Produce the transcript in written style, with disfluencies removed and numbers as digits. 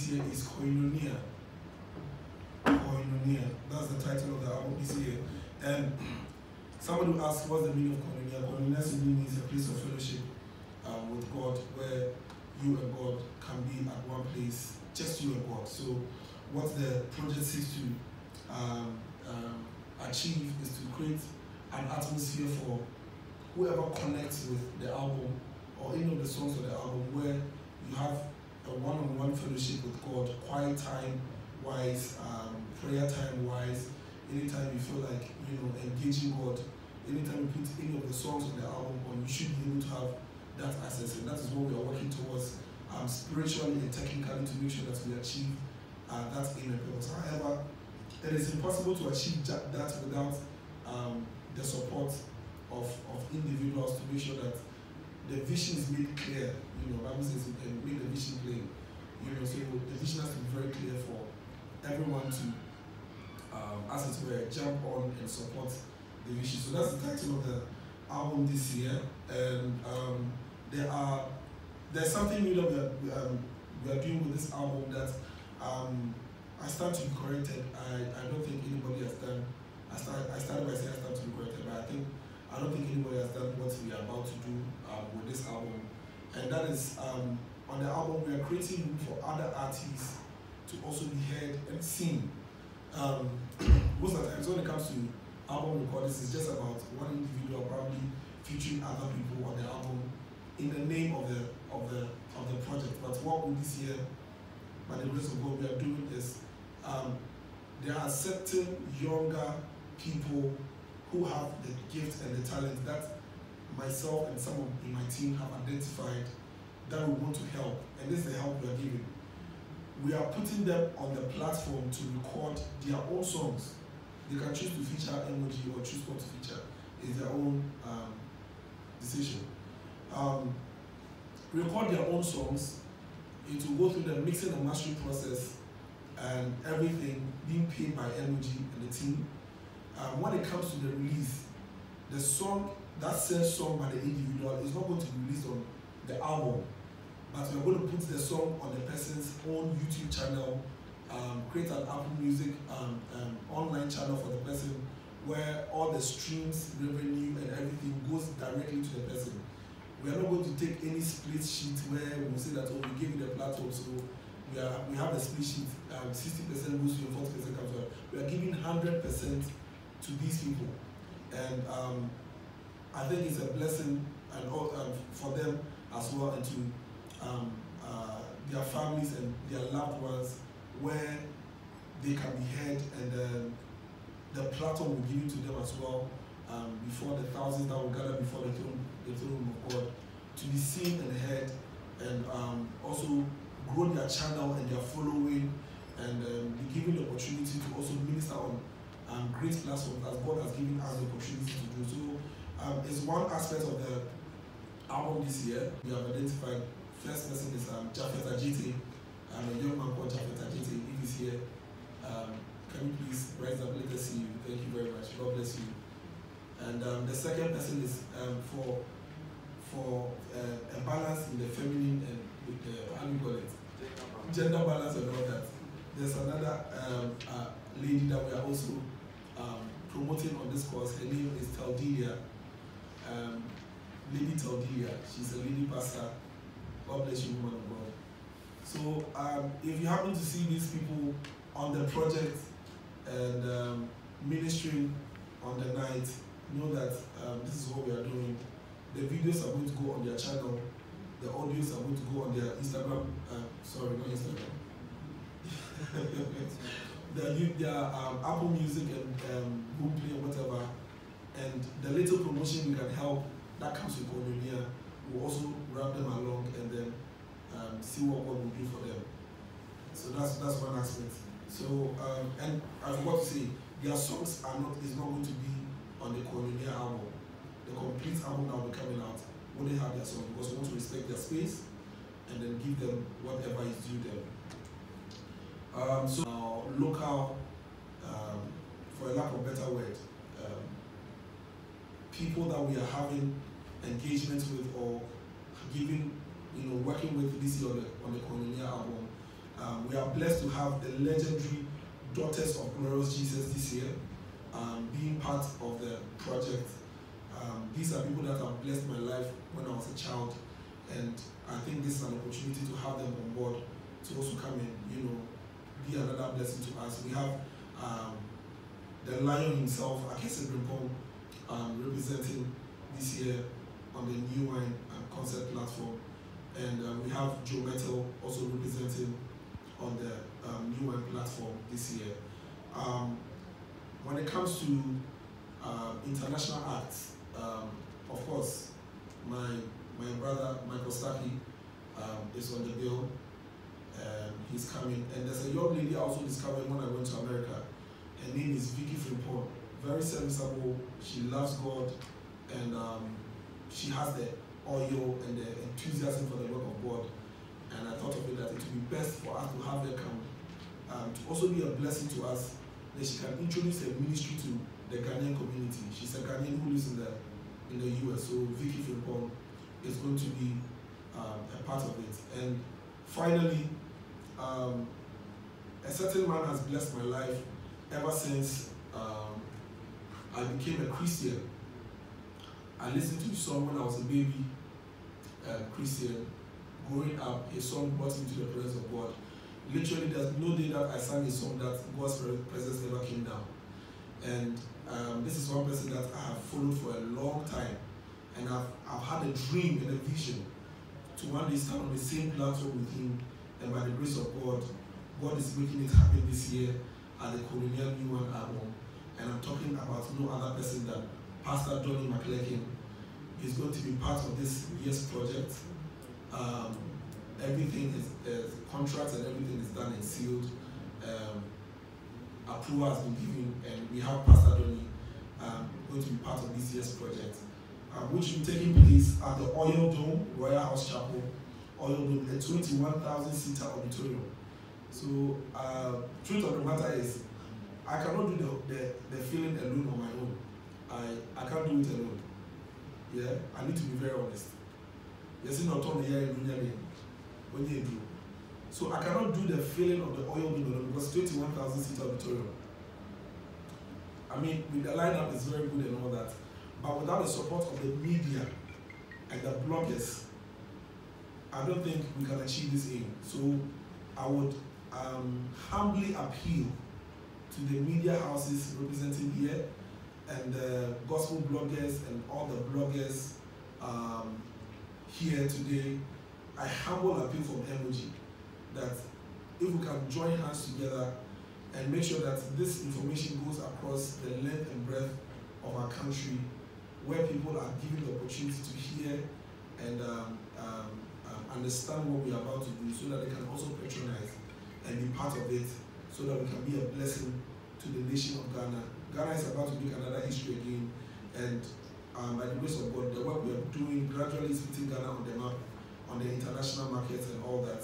this year is Koinonia. Koinonia. That's the title of the album this year. And somebody will ask, what's the meaning of Koinonia? Koinonia simply means a place of fellowship with God, where you and God can be at one place, just you and God. So what the project seeks to achieve is to create an atmosphere for whoever connects with the album or any of the songs of the album, where you have a one-on-one fellowship with God, quiet time wise, prayer time wise, anytime you feel like, you know, engaging God, anytime you put any of the songs on the album on, you should be able to have that access, and that is what we are working towards spiritually and technically, to make sure that we achieve that aim and purpose. However, it is impossible to achieve that without the support of individuals, to make sure that the vision is made clear. You know, Bible says make the vision plain. You know, so the vision has to be very clear for everyone to, as it were, jump on and support the vision. So that's the title of the album this year, and there's something new that we are doing with this album that I stand to be corrected. I don't think anybody has done. I started by saying I stand to be corrected, but I don't think anybody has done what we are about to do with this album. And that is, on the album, we are creating room for other artists to also be heard and seen. Most of the times when it comes to album recordings, it's just about one individual probably featuring other people on the album in the name of the project. But what with this year, by the grace of God, we are doing is there are certain younger people who have the gift and the talent that myself and some in my team have identified that we want to help, and this is the help we are giving. We are putting them on the platform to record their own songs. They can choose to feature emoji or choose not to feature. It's their own decision. Record their own songs. It will go through the mixing and mastering process and everything, being paid by emoji and the team. When it comes to the release, the song, that same song by the individual is not going to be released on the album, but we're going to put the song on the person's own YouTube channel, create an Apple Music online channel for the person, where all the streams, revenue, and everything goes directly to the person. We are not going to take any split sheet where we say that, oh, we gave you the platform, so we have a split sheet, 60% goes to you, 40% comes to us. We are giving 100% to these people, and I think it's a blessing and for them as well, and to their families and their loved ones, where they can be heard, and the platform will give it to them as well, before the thousands that will gather before the throne of God, to be seen and heard, and also grow their channel and their following, and be given the opportunity to also minister on great platforms as God has given us the opportunity to do. So it's one aspect of the album this year. We have identified, first person is Japhet Ajite, a young man called Japhet Ajite. If he's here, can you please rise up, let us see you. Thank you very much. God bless you. And the second person is for a balance in the feminine and with the, how do you call it? Gender balance and all that. There's another lady that we are also promoting on this course. Her name is Taldelia. Lady Taldelia. She's a lady pastor. God bless you, woman of God. So if you happen to see these people on the project and ministering on the night, know that this is what we are doing. The videos are going to go on their channel. The audios are going to go on their Instagram. Sorry, not Instagram. their Apple Music and Google Play or whatever. And the little promotion we can help that comes with Koinonia, we'll also wrap them along and then see what God will do for them. So that's one aspect. So and I forgot to say, their songs is not going to be on the Koinonia album. The complete album that will be coming out wouldn't have their song, because we want to respect their space and then give them whatever is due them. So local, for a lack of better word, people that we are having engagements with or giving, working with this year on the Koinonia album, We are blessed to have the legendary Daughters of Glorious Jesus this year being part of the project. These are people that have blessed my life when I was a child, and I think this is an opportunity to have them on board to also come and, be another blessing to us. We have the Lion himself, Akese Brimpong, representing this year on the New Wine concert platform, and we have Joe Metal also representing on the New Wine platform this year. When it comes to international acts, of course, my brother Michael Staki is on the bill. He's coming, and there's a young lady I also discovered when I went to America. Her name is Vicky Frimpong. Very serviceable. She loves God, and she has the oil and the enthusiasm for the work of God. And I thought of it that it would be best for us to have her come to also be a blessing to us, that she can introduce her ministry to the Ghanaian community. She's a Ghanaian who lives in the US, so Vicky Frimpong is going to be a part of it. And finally, a certain man has blessed my life ever since I became a Christian. I listened to his song when I was a baby Christian. Growing up, his song brought me to the presence of God. Literally, there's no day that I sang a song that God's presence never came down. And this is one person that I have followed for a long time. And I've had a dream and a vision to one day stand on the same platform with him. And by the grace of God, God is making it happen this year at the Colonial New One album. And I'm talking about no other person than Pastor Donny McClelkin. He's going to be part of this year's project. Everything is contracts and everything is done and sealed. Approval has been given, and we have Pastor Donny going to be part of this year's project, which will be taking place at the Oil Dome, Royal House Chapel, Oil Dome, a 21,000-seater auditorium. So, truth of the matter is, I cannot do the feeling alone on my own. I can't do it alone. Yeah, I need to be very honest. Yes, not on the year when you do. So I cannot do the feeling of the oil alone because 21,000-seat auditorium. I mean, with the lineup is very good and all that, but without the support of the media and the bloggers, I don't think we can achieve this aim. So I would humbly appeal to the media houses representing here and the gospel bloggers and all the bloggers here today. I humble appeal from MOG that if we can join hands together and make sure that this information goes across the length and breadth of our country, where people are given the opportunity to hear and understand what we are about to do, so that they can also patronize and be part of it, so that we can be a blessing to the nation of Ghana. Ghana is about to make another history again, and by the grace of God, the work we are doing gradually is putting Ghana on the map, on the international markets and all that.